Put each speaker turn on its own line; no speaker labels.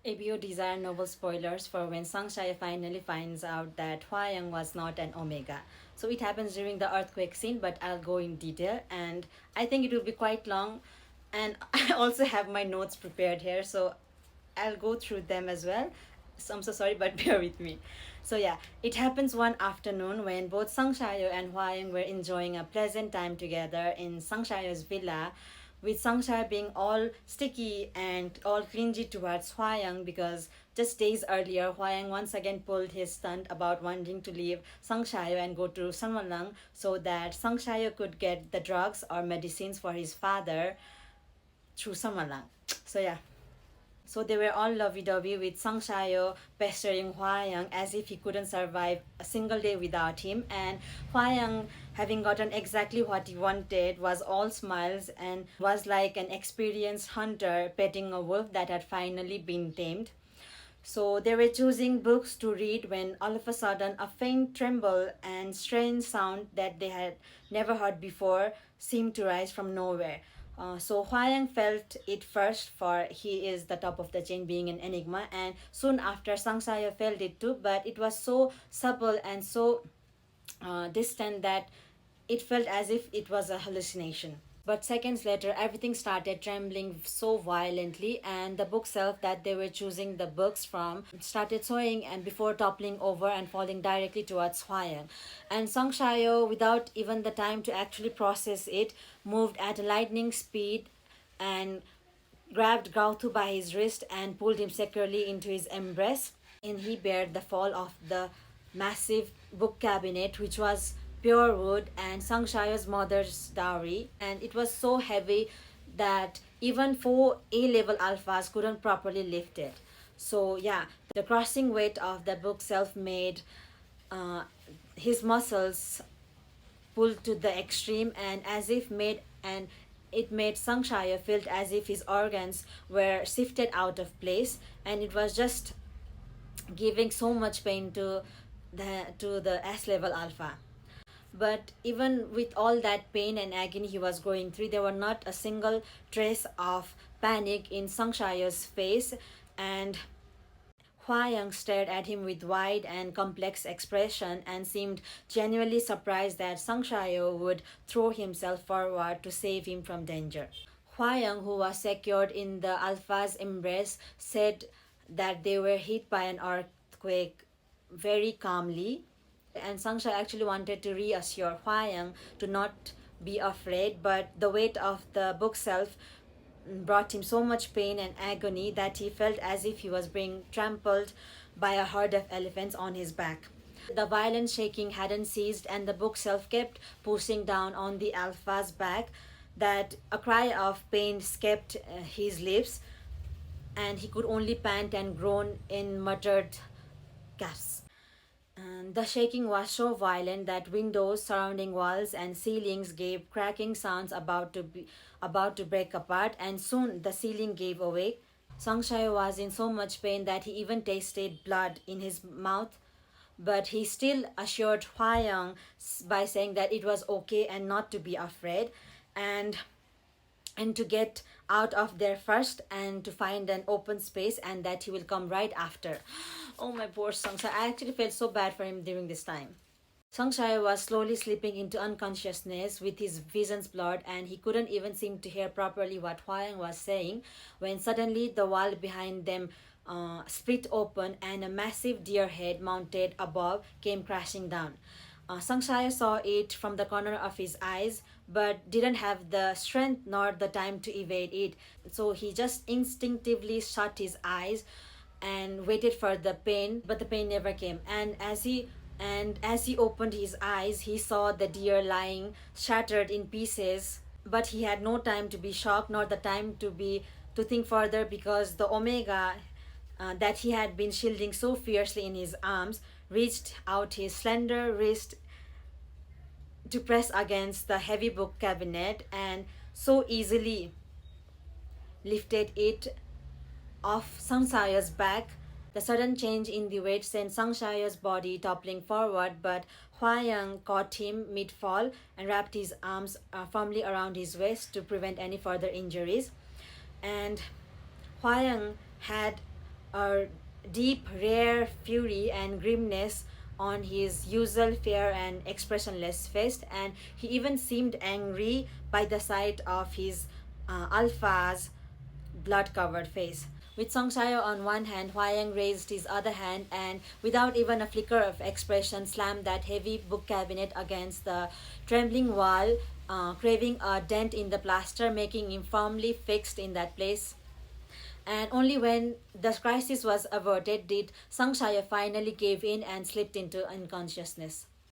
ABO desire novel spoilers for when Sangshaya finally finds out that Hayang was not an Omega. So it happens during the earthquake scene, but I'll go in detail and I think it will be quite long. And I also have my notes prepared here, so I'll go through them as well. So I'm so sorry, but bear with me. So yeah, it happens one afternoon when both Sangshayo and Hwayang were enjoying a pleasant time together in Sangshayo's villa, with Sangshayo being all sticky and all clingy towards Hwayang because just days earlier, Hwayang once again pulled his stunt about wanting to leave Sangshayo and go to Sanwalang so that Sangshayo could get the drugs or medicines for his father through Sanwalang. So yeah, so they were all lovey-dovey with Sang Shayo pestering Hwayang as if he couldn't survive a single day without him. And Hwayang, having gotten exactly what he wanted, was all smiles and was like an experienced hunter petting a wolf that had finally been tamed. So they were choosing books to read when all of a sudden a faint tremble and strange sound that they had never heard before seemed to rise from nowhere. So Hwayang felt it first, for he is the top of the chain being an enigma, and soon after Sangsaya felt it too, but it was so subtle and so distant that it felt as if it was a hallucination. But seconds later, everything started trembling so violently, and the bookshelf that they were choosing the books from started swaying and before toppling over and falling directly towards Hwayang. And Song Shayo, without even the time to actually process it, moved at a lightning speed and grabbed Gauthu by his wrist and pulled him securely into his embrace. And he bared the fall of the massive book cabinet, which was pure wood and Sangshaya's mother's dowry, and it was so heavy that even four A-level alphas couldn't properly lift it. So yeah, the crushing weight of the bookshelf made uh, his muscles pulled to the extreme and as if made and it made Sangshaya feel as if his organs were shifted out of place, and it was just giving so much pain to the S level alpha. But even with all that pain and agony he was going through, there were not a single trace of panic in Sangshaya's face, and Hwayang stared at him with wide and complex expression and seemed genuinely surprised that Sangshayo would throw himself forward to save him from danger. Hwayang, who was secured in the Alpha's embrace, said that they were hit by an earthquake very calmly, and Sangsha actually wanted to reassure Hwayang to not be afraid, but the weight of the bookshelf brought him so much pain and agony that he felt as if he was being trampled by a herd of elephants on his back. The violent shaking hadn't ceased, and the bookshelf kept pushing down on the alpha's back, that a cry of pain escaped his lips, and he could only pant and groan in muttered gasps. And the shaking was so violent that windows, surrounding walls, and ceilings gave cracking sounds about to break apart, and soon the ceiling gave away. Sangshai was in so much pain that he even tasted blood in his mouth, but he still assured Hwayang by saying that it was okay and not to be afraid, and to get out of there first and to find an open space, and that he will come right after. Oh, my poor Sangsai. I actually felt so bad for him during this time. Sangsai was slowly slipping into unconsciousness with his visions blurred, and he couldn't even seem to hear properly what Hwayang was saying when suddenly the wall behind them split open and a massive deer head mounted above came crashing down. Sangshaya saw it from the corner of his eyes but didn't have the strength nor the time to evade it. So he just instinctively shut his eyes and waited for the pain, but the pain never came. And as he opened his eyes, he saw the deer lying shattered in pieces, but he had no time to be shocked nor the time to think further, because the Omega that he had been shielding so fiercely in his arms reached out his slender wrist to press against the heavy book cabinet and so easily lifted it off Sangsaya's back. The sudden change in the weight sent Sangsaya's body toppling forward, but Hwayang caught him mid-fall and wrapped his arms firmly around his waist to prevent any further injuries. And Hwayang had a deep, rare fury and grimness on his usual fair and expressionless face, and he even seemed angry by the sight of his alpha's blood covered face. With Songsayo on one hand, Hwayang raised his other hand and, without even a flicker of expression, slammed that heavy book cabinet against the trembling wall, craving a dent in the plaster, making him firmly fixed in that place. And only when the crisis was averted did Sangshaya finally give in and slipped into unconsciousness.